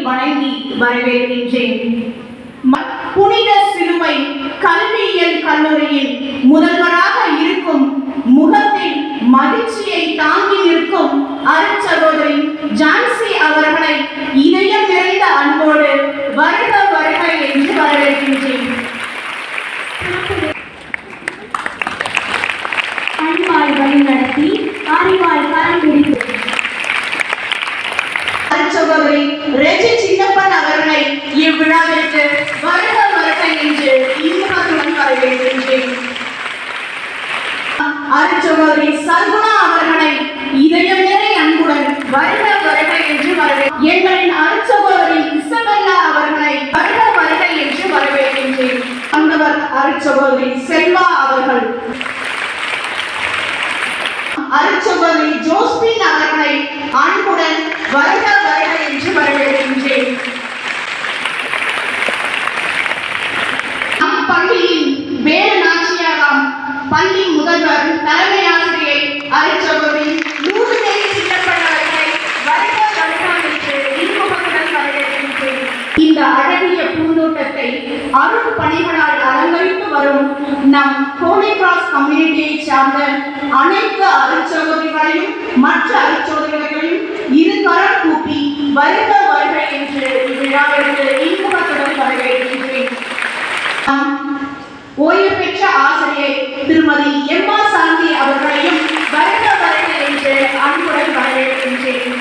வணங்கி வரவேற்கின்றேன். புனித சிலுவை கல்வியியல் கல்லூரியில் முதல்வராக இருக்கும் முகத்தில் மகிழ்ச்சியை தாங்கி நிற்கும் அருட்சகோதரி ஜான்சி அவர்களை இதயம் நிறைந்த அன்போடு வருக வருக என்று வரவேற்கின்றேன். அன்பாய் வழி நடத்தி அறிவாய் கரம் பிடித்து அருட்சகோதரி ரெஜி சின்னப்பன் அவர்களை இவ்விழாவிற்கு வருக வருக என்று இன்பத்துடன் வரவேற்கின்றேன். அருட்சகோதரி சர்குணா அவர்களை இதயம் நிறை அன்புடன் வருக வருக என்று எங்களின் அருட்சகோதரி இசபெல்லா அவர்களை வருக வருக என்று வரவேற்கின்றேன். அந்தவர் அருட்சகோதரி செல்வா அவர்கள், அருட்சகோதரி ஜோஸ்பின் அவர்களை அன்புடன் வருக வருக என்று வரவேற்கின்றேன். நம் பள்ளியின் வேறு நாச்சியாராம் பள்ளி முதல்வர் தலைமை ஆசிரியை அருட்சகோதரி நூறுநேரி சின்னப்பன் அவர்களை வருக வருக என்று இன்பத்துடன் வரவேற்கின்றேன். இந்த அழகிய பூந்தோட்டத்தை அருள் பணிகளால் அலங்கரித்து வரும் நம் ஹோலி கிராஸ் கம்யூனிட்டியை சார்ந்த அனைத்து அருட்சகோதரிகளையும் மற்ற அருட்சகோதரிகளையும் இருகரம் கூப்பி வருக வருக என்று இவ்விழாவிற்கு இன்பத்துடன் வரவேற்கின்றேன். ஓய்வு பெற்ற ஆசிரியை திருமதி எம்மா சாந்தி அவர்களையும் வருக வருக என்று அன்புடன் வரவேற்கின்றேன்.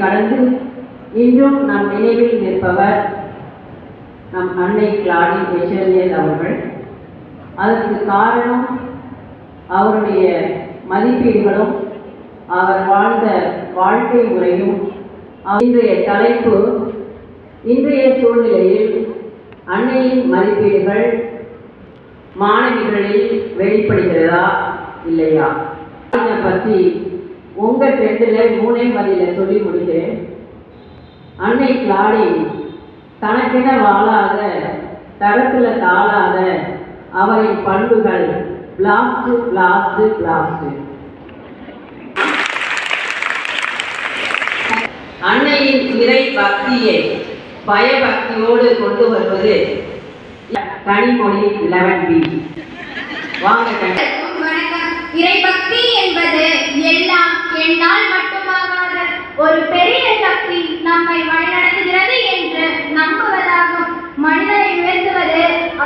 கடந்து இன்றும் நம் நினைவில் நிற்பவர் நம் அன்னை கிளாடி எச்சரியல் அவர்கள். அதற்கு காரணம் அவருடைய மதிப்பீடுகளும் அவர் வாழ்ந்த வாழ்க்கை முறையும். இன்றைய தலைப்பு, இன்றைய சூழ்நிலையில் அன்னையின் மதிப்பீடுகள் மாணவிகளில் வெளிப்படுகிறதா இல்லையா? இதை பற்றி உங்கள் 2 பதில சொல்லி முடிக்கிறேன். அன்னை கிளாடி தனக்கென வாழாத, தரத்தில் தாழாத அவரின் பண்புகள் பிளாஸ்ட் பிளாஸ்ட் பிளாஸ்ட். அன்னையின் இறை பக்தியை பயபக்தியோடு கொண்டு வருவது கனிமொழி 11B. வாங்க. இறைபக்தி என்பது எல்லாம் என்னால் மட்டுமாகாத ஒரு பெரிய சக்தி நம்மை வழிநடத்துகிறது என்று நம்ப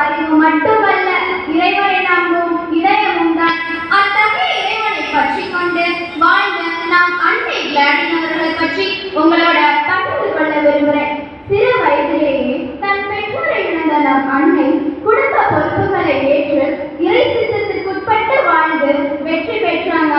அறிவு மட்டுமல்ல, இறைவனை நம்பும் இதயமும் தான். அத்தகைய இறைவனை பற்றி கொண்டு வாழ்ந்த நாம் அன்னை கிளாடின் அவர்களை பற்றி உங்களோட பகிர்ந்து கொள்ள விரும்புகிறேன். சிறு வயதிலேயே தன் பெற்றோரை இழந்த நம் அன்னை குடும்ப பொறுப்புகளை ஏற்று இறை சித்தத்திற்குட்பட்டு வாழ்ந்து வெற்றி பெற்றாங்க.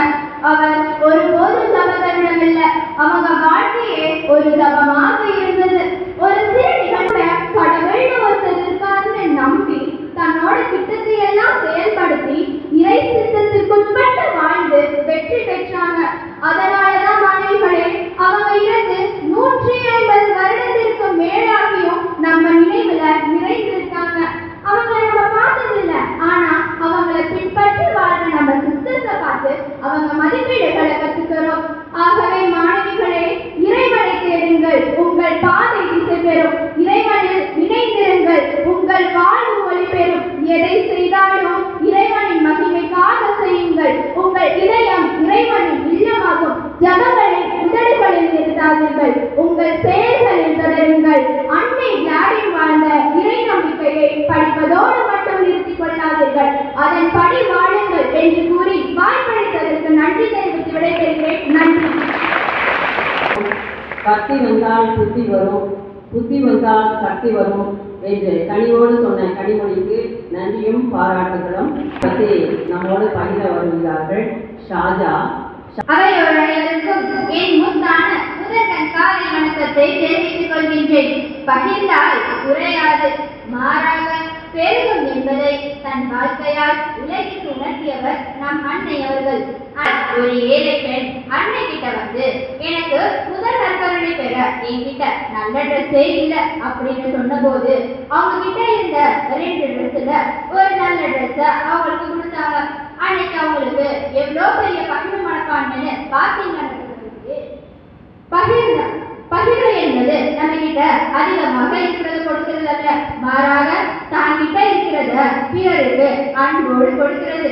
அவர் ஒருபோதும் ஜபகரிடமில்லை. அவங்க வாழ்க்கையே ஒரு ஜபமாக இருந்தது. ஒரு சிறு நிகழ்வை கடவுள்னு ஒருத்தர் இருக்காருன்னு நம்பி தன்னோட திட்டத்தை எல்லாம் செயல்படுத்தி இறை சித்தத்திற்குட்பட்டு வாழ்ந்து வெற்றி பெற்றாங்க. அதனாலதான் மாணவிகளே, அவங்க இருந்து 150 வருடத்திற்கு மேலாகியும் நம்ம நினைவுல நிறைந்திருக்காங்க. அவங்களை நம்ம பார்த்ததில்ல, ஆனா அவங்களை பின்பற்றி வாழ்ற நம்ம சிஸ்டர்ஸை பார்த்து அவங்க மதிப்பீடுகளை கற்றுக்கிறோம். ஆகவே மாணவிகளே, இறைவனை தேடுங்கள், உங்கள் பாதை திசை பெறும். இறைவனில் இணைந்திருங்கள், உங்கள் வாழ்வு ஒளி பெறும். எதை செய்தாலும் இறைவனின் மகிமைக்காக செய்யுங்கள். உங்கள் இதயம் இறைவனின் இல்லமாகும். ஜபங்களை உதடுகளில் நிறுத்தாதீர்கள், உங்கள் செயல்களில் தொடருங்கள். அன்னை கிளாடின் வாழ்ந்த இறை நம்பிக்கையை படிப்பதோடு மட்டும் நிறுத்திக் கொள்ளாதீர்கள், அதன்படி வாழுங்கள் என்று கூறி வாய்ப்பளித்ததற்கு நன்றி தெரிவித்து விடைபெறுகிறேன். நன்றி. பக்தி வந்தால் புத்தி வரும், புத்தி வந்தால் சக்தி வரும் என்று கனிவோடு சொன்ன கனிமொழிக்கு நன்றியும் பாராட்டுகளும் பற்றி நம்மோடு பகிர வருகிறார்கள் ஷாஜா. அவையோரையருக்கும் என் முத்தான முதற்கண் காலை வணக்கத்தை தெரிவித்துக் கொள்கின்றேன். பகிர்ந்தால் குறையாது, மாறாக பெருகும் என்பதை தன் வாழ்க்கையால் உலகிற்கு உணர்த்தியவர் நம் அன்னை அவர்கள். ஒரு ஏழை பெண் அன்னை கிட்ட வந்து, எனக்கு முதல் நற்கருணை பெற என்கிட்ட நல்ல ட்ரெஸ்ஸே இல்லை அப்படின்னு சொன்னபோது அவங்க கிட்ட இருந்த 2 ட்ரெஸ்ல ஒரு நல்ல ட்ரெஸ்ஸை அவங்களுக்கு கொடுத்தாங்க. அன்னைக்கு அவங்களுக்கு எவ்வளோ பெரிய பகிர்வு மனப்பான்மைன்னு பார்த்தீங்கன்னா, பகிர்வு என்பது நம்ம கிட்ட அதிகமாக இருக்கிறத கொடுக்கிறது அல்ல, மாறாக தான் கிட்ட இருக்கிறத பிறருக்கு அன்போடு கொடுக்கிறது.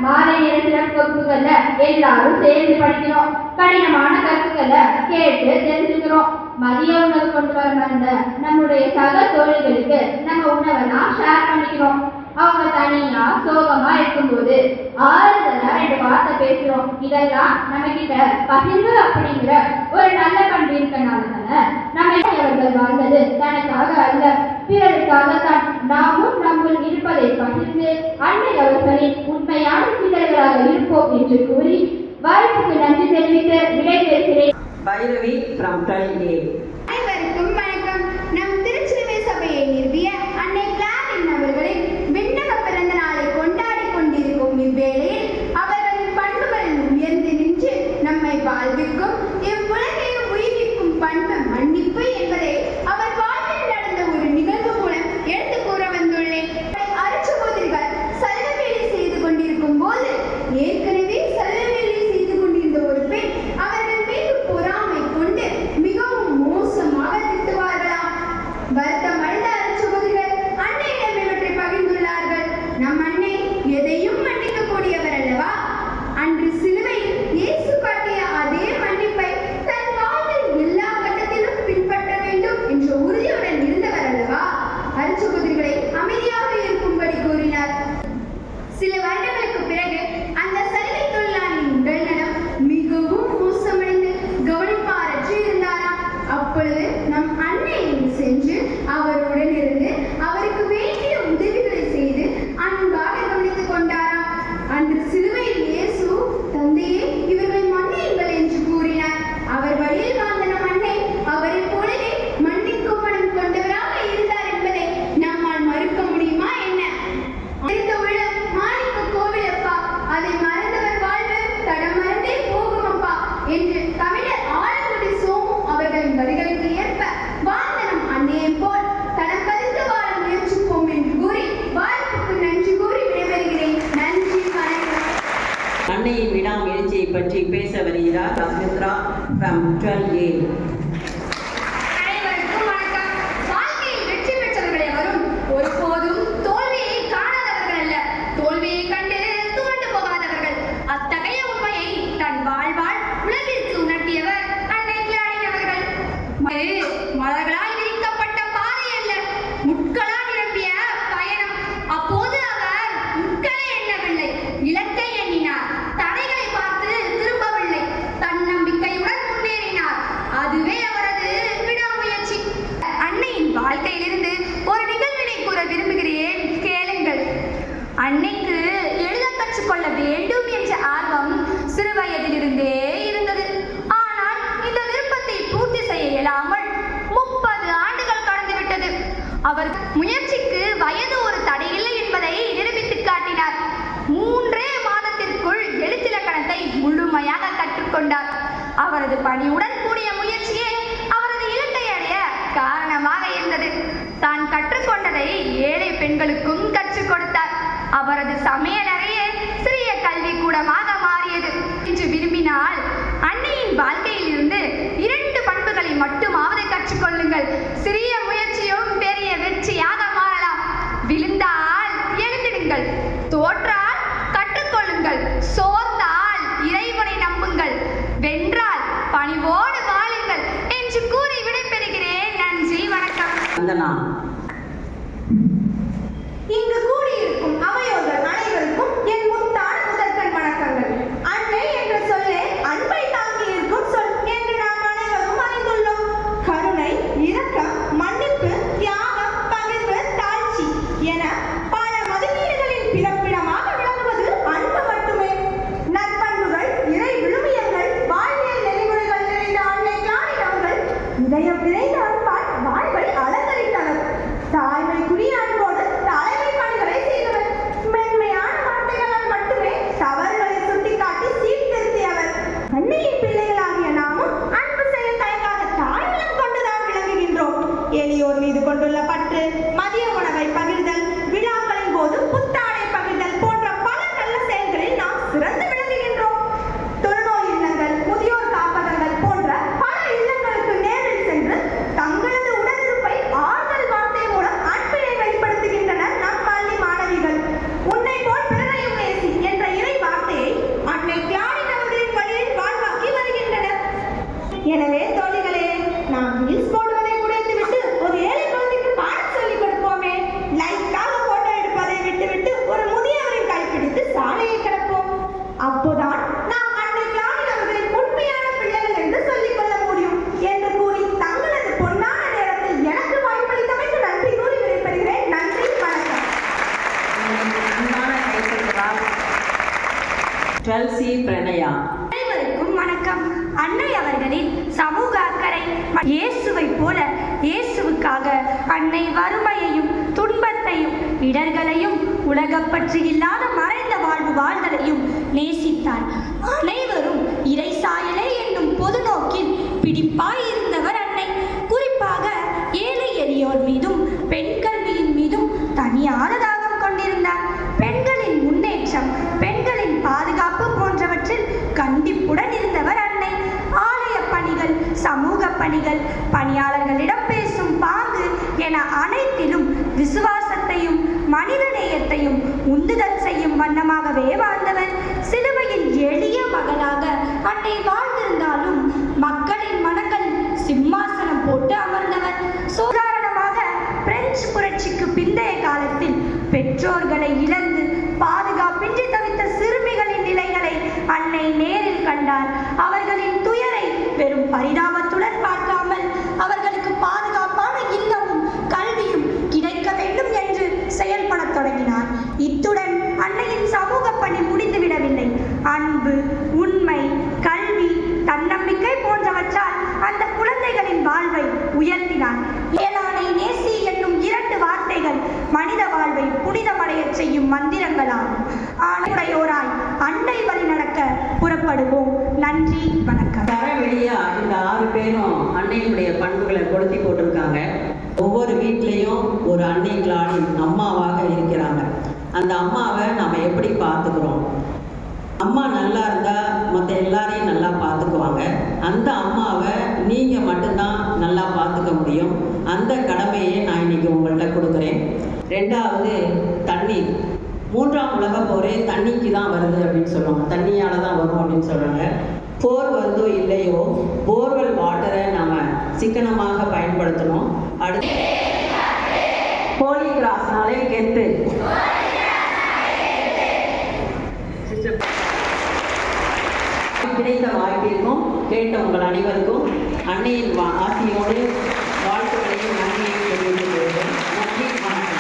மாலை நேர சிறப்பு வகுப்புகள்ல எல்லாரும் சேர்ந்து படிக்கிறோம், கடினமான கருத்துக்களை கேட்டு தெரிஞ்சுக்கிறோம். மதிய உணவு கொண்டு வர மறந்த நம்முடைய சக தோழிகளுக்கு நம்ம உணவெல்லாம் ஷேர் பண்ணிக்கிறோம். அவங்க தனியா சோகமா இருக்கும்போது ஆறுதலா 2 வார்த்தை பேசுறோம். இதெல்லாம் நம்ம கிட்ட பகிர்வு அப்படிங்கிற ஒரு நல்ல பண்பு இருக்கனால தானே நம்ம அவர்கள் வாழ்ந்தது தனக்காக அல்ல, பிறருக்காகத்தான். நாமும் நம்முள் இருப்பதை பகிர்ந்து அன்னை அவர்களின் உண்மையான சீடர்களாக இருப்போம் என்று கூறி வாய்ப்புக்கு நன்றி தெரிவித்து விடைபெறுகிறேன். Bhairavi from Thailand. அனைவருக்கும் வணக்கம். நம் திருச்சிலுவை சபையை நிறுவிய அன்னை கிளாடின் அவர்களின் விண்ணக பிறந்த நாளை கொண்டாடி கொண்டிருக்கும் இவ்வேளையில் அவர்களின் பண்புகளில் உயர்ந்து நின்று நம்மை வாழ்விக்கும் இவ்வுலகையும் உயிர்விக்கும் பண்பு மன்னிப்பு என்பதை அவர் வாழ்வில் நடந்த ஒரு நிகழ்வு மூலம் எடுத்து கூற வந்துள்ளேன். அருட்சகோதரிகள் சல்லவேலி செய்து கொண்டிருக்கும் போது ஏற்கனவே சல்லவேலி செய்து கொண்டிருந்த ஒரு பெண் அவர்கள் மீது பொறாமை கொண்டு மிகவும் மோசமாக திட்டுவார்களாம். வருத்தம் அடைந்த அருட்சகோதரிகள் அன்னையிடம் இவற்றை பகிர்ந்துள்ளார்கள். நம் அன்னை எதையும் மன்னிக்கக்கூடியவர் அல்லவா? அன்று சிலுவையில் இயேசு காட்டிய அதே மன்னிப்பை தன் வாழ்வில் எல்லா கட்டத்திலும் பின்பற்ற வேண்டும் என்ற உறுதியுடன் இருந்தவர் அல்லவா? அருட்சகோதரிகளை அமைதியாக இருக்கும்படி கூறினார். சில வருடங்களுக்கு பிறகு அந்த சலுகை தொழிலாளியின் உடல் நலம் மிகவும் மோசமடைந்து கவனிப்பாரற்று இருந்தாராம். அப்பொழுது நம் அன்னை சென்று அவருடன் இருந்து அவருக்கு வேண்டிய உதவிகளை செய்து அன்பாக கவனித்துக் கொண்டாராம். அன்று சிலுவையில் இயேசு, தந்தையே இவர்களை மன்னியுங்கள் என்று கூறினார். அவர் வழியில் வாழ்ந்த நம் அன்னை அவரை போலவே மன்னிக்கும் மனம் கொண்டவராக இருந்தார் என்பதை நம்மால் மறுக்க முடியுமா என்ன? அறிந்த உள்ள மாணிக்க கோவிலப்பா, அதை மறந்தவர் வாழ்வு தடம் மறந்தே போகும் அப்பா என்று கவிஞர் ஆலங்குடி சோமு அவர்களின் வரிகளுக்கு ஏற்ப வாழ்ந்த நம் அன்னையை போல் தடம் பதிந்து வாழ முயற்சிப்போம் என்று கூறி வாய்ப்புக்கு நன்றி கூறி விடைபெறுகிறேன். நன்றி, வணக்கம். அன்னையின் விடாமுயற்சியை பற்றி பேச வருகிறார் ரஸ்மித்ரா from 12A. அனைவருக்கும் வணக்கம். வாழ்க்கையில் வெற்றி பெற்றவர்கள் எவரும் ஒருபோதும் தோல்வியை காணாதவர்கள் அல்ல, தோல்வியை கண்டு துவண்டு போகாதவர்கள். அத்தகைய உண்மையை தன் வாழ்வால் உலகிற்கு உணர்த்தியவர் அன்னை கிளாடின் அவர்கள். மலர்களால் விரிக்கப்பட்ட பாதை அல்ல, முட்களால் நிரம்பிய பயணம். பணியுடன் கூடிய முயற்சியே அவரது இலக்கை அடைய காரணமாக இருந்தது. தான் கற்றுக்கொண்டதை ஏழை பெண்களுக்கும் கற்றுக் கொடுத்தார். அவரது சமையலறையே சிறிய கல்விக்கூடமாக மாறியது. என்று விரும்பினால் அன்னையின் வாழ்க்கையில் இருந்து 2 பண்புகளை மட்டுமாவது கற்றுக்கொள்ளுங்கள். சிறிய முயற்சியும் பெரிய வெற்றியாக மாறலாம். விழுந்தால் எழுந்திடுங்கள், தோற்றால் கற்றுக்கொள்ளுங்கள், சோர்ந்தால் இறைவனை நம்புங்கள், வென்றால் பணிவோடு வாழுங்கள் என்று கூறி விடைபெறுகிறேன். நன்றி, வணக்கம். இங்கு கூடியிருக்கும் அவையோர்கள் அனைவருக்கும் என் முத்தான முதற்கண் வணக்கங்கள். அன்னை என்ற சொல்லே அன்பை தாங்கி இருக்கும் சொல் என்று நாம் அனைவரும் அறிந்துள்ளோம். கருணை, இரக்கம், மன்னிப்பு, தியாகம், பகிர்வு, தாழ்ச்சி என பல மதிப்பீடுகளின் பிறப்பிடமாக விளங்குவது அன்பு மட்டுமே. நற்பண்புகள், இறை விழுமியங்கள், வாழ்வியல் நெறிமுறைகள் நிறைந்த அன்னை கிளாரின் அவர்கள் இதயம் நிறைந்த அன்பால் வாழ்வை அலங்கரித்தவர். தாய்மைக்குரிய அன்போடு தலைமை பணிகளை செய்தவர். மென்மையான வார்த்தைகளால் மட்டுமே தவறுகளை சுட்டிக்காட்டி சீர்திருத்தியவர். அன்னையின் பிள்ளைகளாகிய நாமும் அன்பு செய்ய தயங்காத தாயுள்ளம் கொண்டுதான் விளங்குகின்றோம். எளியோர் மீது கொண்டுள்ள பற்று, மதிய உணவை பகிர்தல், விழாக்களின் போது புத்தாடை பகிர்தல் போன்ற பல நல்ல செயல்களில் நாம் சிறந்து விளங்குகின்றோம். தொழுநோய் இல்லங்கள், முதியோர் காப்பகங்கள் போன்ற பல இல்லங்களுக்கு நேரில் சென்று தங்களது உடனிருப்பை ஆறுதல் வார்த்தை மூலம் அன்பினை வெளிப்படுத்துகின்றனர் நம் பள்ளி மாணவிகள். உன்னை போல் பிறரையும் நேசி என்ற இறை வார்த்தையை அன்னை கிளாரின் அவர்களின் வழியில் வாழ்வாக்கி வருகின்றனர். எனவே தோழிகளே, நாம் ரீல்ஸ் போடுவதை குறைத்துவிட்டு ஒரு ஏழை குழந்தைக்கு பாடம் சொல்லிக் கொடுப்போமே. லைக்காக போட்டோ எடுப்பதை விட்டுவிட்டு ஒரு முதியவரின் கைப்பிடித்து சாலையை கிடப்போம். அப்போதான் நாம் அன்னை கிளாரின் அவர்களின் உண்மையான பிள்ளைகள் என்று சொல்லிக் கொள்ள முடியும் என்று கூறி தங்களது பொன்னான நேரத்தில் எனக்கு வாய்ப்பளித்தமைக்கு நன்றி கூறி விடைபெறுகிறேன். நன்றி, வணக்கம். பிரணயா. அனைவருக்கும் வணக்கம். அன்னை அவர்களின் சமூக அக்கறை இயேசுவை போல இயேசுவுக்காக அன்னை வறுமையையும் துன்பத்தையும் இடர்களையும் உலகப்பற்று இல்லாத மறைந்த வாழ்வு வாழ்தலையும் நேசித்தார். அனைவரும் இறை சாயலே என்னும் பொது நோக்கில் பிடிப்பாய் இருந்தவர் அன்னை. குறிப்பாக ஏழை எளியோர் மீதும் பெண் கல்வியின் மீதும் தனியான தாகம் கொண்டிருந்தார். பெண்களின் முன்னேற்றம், பெண்களின் பாதுகாப்பு போன்றவற்றில் கண்டிப்புடன் இருந்தவர் அன்னை. ஆலய பணிகள், சமூக பணிகள், பணியாளர்களிடம் பேசும் பாங்கு என அனைத்திலும் விசுவாசத்தையும் மனிதநேயத்தையும் உந்துதல் செய்யும் வண்ணமாகவே வாழ்ந்தவர். சிலுவையில் எளிய மகளாக அன்னை வாழ்ந்திருந்தாலும் மக்களின் மனங்களில் சிம்மாசனம் போட்டு அமர்ந்தவர். உதாரணமாக பிரெஞ்சு புரட்சிக்கு பிந்தைய காலத்தில் பெற்றோர்களை இழந்து பாதுகாப்பின்றி தவித்த சிறுமிகளின் நிலைகளை அன்னை நேரில் கண்டார். அவர்களின் துயரை வெறும் பரிதாபத்துடன் பார்க்காமல் அவர்களுக்கு பாதுகாப்பான இல்லமும் கல்வியும் கிடைக்க வேண்டும் என்று செயல்படத் தொடங்கினார். இத்துடன் அன்னையின் சமூக பணி முடிந்துவிடவில்லை. அன்பு, உண்மை, கல்வி, தன்னம்பிக்கை போன்றவற்றால் அந்த குழந்தைகளின் வாழ்வை உயர்த்தினார். ஏலானை நேசி என்னும் 2 வார்த்தைகள் மனித வாழ்வை புனிதமடைய செய்யும் மந்திரங்களாகும். ஆணையுடையோராய் அன்னை வழி நடக்க புறப்படுவோம். நன்றி, வணக்கம். தரவெளியா இந்த 6 பேரும் அன்னையினுடைய பண்புகளை கொளுத்தி போட்டிருக்காங்க. ஒவ்வொரு வீட்லேயும் ஒரு அன்னை கிளாரின் அம்மாவாக இருக்கிறாங்க. அந்த அம்மாவை நம்ம எப்படி பார்த்துக்கிறோம்? அம்மா நல்லா இருந்தால் மற்ற எல்லாரையும் நல்லா பார்த்துக்குவாங்க. அந்த அம்மாவை நீங்கள் மட்டும்தான் நல்லா பார்த்துக்க முடியும். அந்த கடமையை நான் இன்னைக்கு உங்கள்கிட்ட கொடுக்குறேன். 2வது தண்ணீர். 3ஆம் உலகப் போரே தண்ணிக்கு தான் வருது அப்படின்னு சொல்லுவாங்க. தண்ணியால் தான் வரும் அப்படின்னு சொல்கிறாங்க. போர் வருதோ இல்லையோ போர்வெல் வாட்டரை நம்ம சிக்கனமாக பயன்படுத்தணும். அடுத்து ஹோலி கிராஸ்னாலே கெத்து. கிடைத்த வாய்ப்பிற்கும் கேட்ட உங்கள் அனைவருக்கும் அன்னையின் ஆசியோடு வாழ்த்துக்களையும் நன்றியையும் தெரிவித்துக் கொள்கிறேன். நன்றி, வணக்கம்.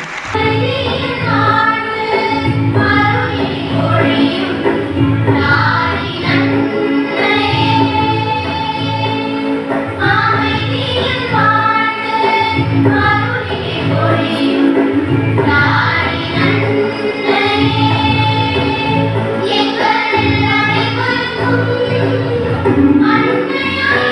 அன்னையாய்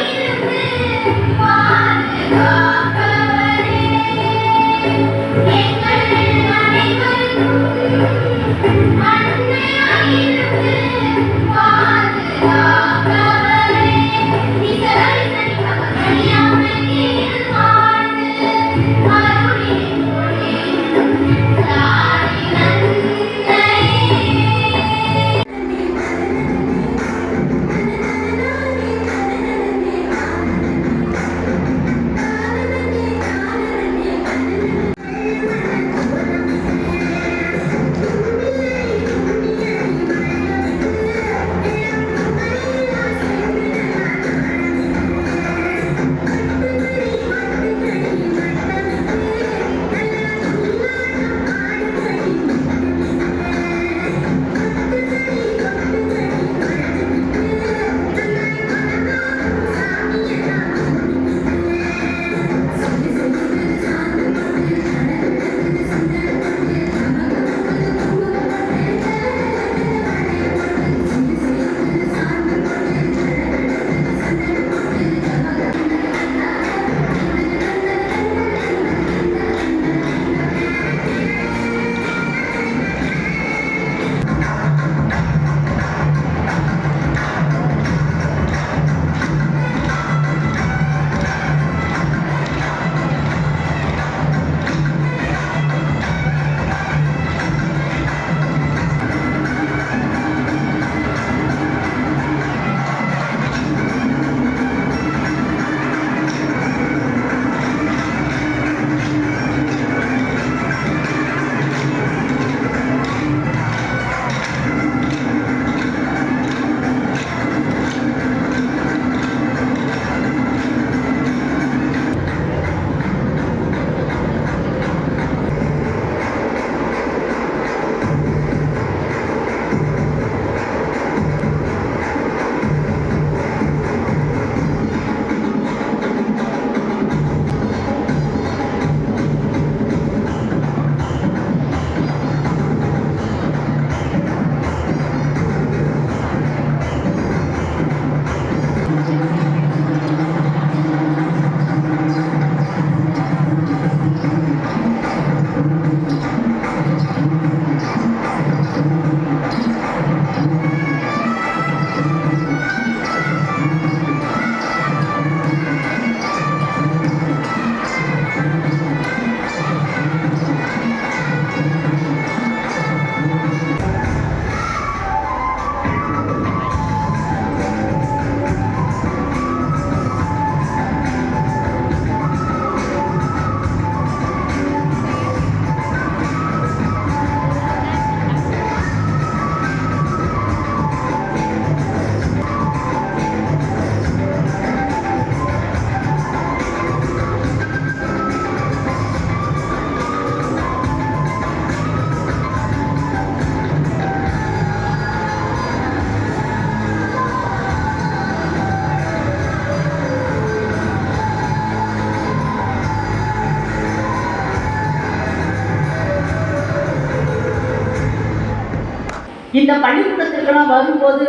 இந்த பள்ளிக்கூடத்திற்கெல்லாம் வரும்போது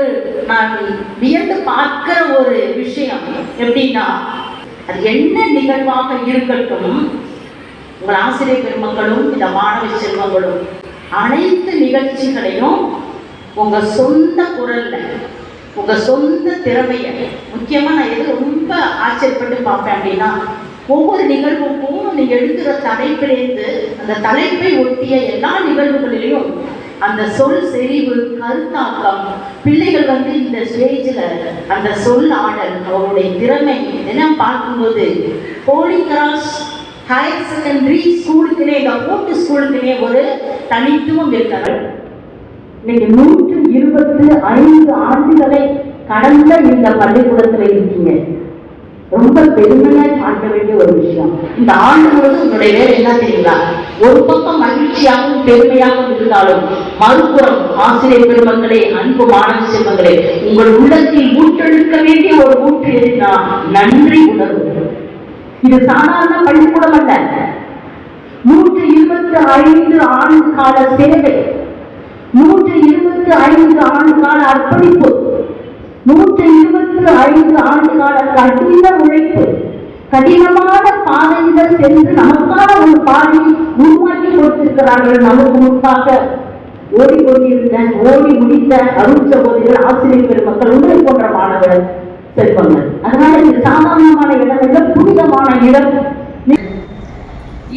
நான் வியந்து பார்க்கிற ஒரு விஷயம் எப்படின்னா, அது என்ன நிகழ்வாக இருக்கட்டும், உங்கள் ஆசிரியர் பெருமக்களும் இந்த மாணவ செல்வங்களும் அனைத்து நிகழ்ச்சிகளையும் உங்கள் சொந்த குரல்ல, உங்கள் சொந்த திறமையை, முக்கியமாக நான் எது ரொம்ப ஆச்சரியப்பட்டு பார்ப்பேன் அப்படின்னா, ஒவ்வொரு நிகழ்வுக்கும் நீங்கள் எடுக்கிற தலைப்பிலேருந்து அந்த தலைப்பை ஒட்டிய எல்லா நிகழ்வுகளிலையும் அந்த சொல் செறிவு, கருத்தாக்கம், பிள்ளைகள் இந்த ஸ்டேஜில் அந்த சொல் ஆடல், அவருடைய திறமை இதெல்லாம் பார்க்கும்போது ஹோலி கிராஸ் ஹையர் செகண்டரி ஸ்கூலுக்குனே, இந்த கூட்டு ஸ்கூலுக்குனே ஒரு தனித்துவம் இருக்கிறது. இன்னைக்கு 125 ஆண்டுகளை கடந்த இந்த பள்ளிக்கூடத்தில் இருக்கீங்க. ரொம்ப பெருமையா பார்க்க வேண்டிய ஒரு விஷயம். இந்த ஆண்டு முழுவதும் உங்களுடைய வேலை என்ன தெரியுங்களா? ஒரு பக்கம் மகிழ்ச்சியாகவும் பெருமையாகவும் இருந்தாலும், மறுபுறம் ஆசிரியர் பெருமக்களே, அன்பு மாணவ செல்வங்களே, உங்கள் உள்ளத்தில் ஊற்றெடுக்க வேண்டிய ஒரு ஊற்று எதுனா நன்றி உணர்வு. இது சாதாரண பள்ளிக்கூடம் அல்ல. 125 ஆண்டு கால சேவை, 125 ஆண்டு கால அர்ப்பணிப்பு, 125 ஆண்டு கால கடின உழைப்பு, கடினமான பாதையில சென்று நமக்கான ஒரு பாதையை உருவாக்கி கொடுத்திருக்கிறார்கள். நமக்கு முன்பாக ஓடி முடித்த அருள் சகோதரிகள், ஆசிரியர் பெருமக்கள், உங்களை போன்ற மாணவர்கள் செல்வங்கள். அதனால இது சாதாரணமான இடம் அல்ல, புனிதமான இடம்.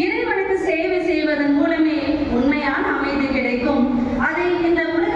இறைவனுக்கு சேவை செய்வதன் மூலமே உண்மையான அமைதி கிடைக்கும். அதை இந்த உலக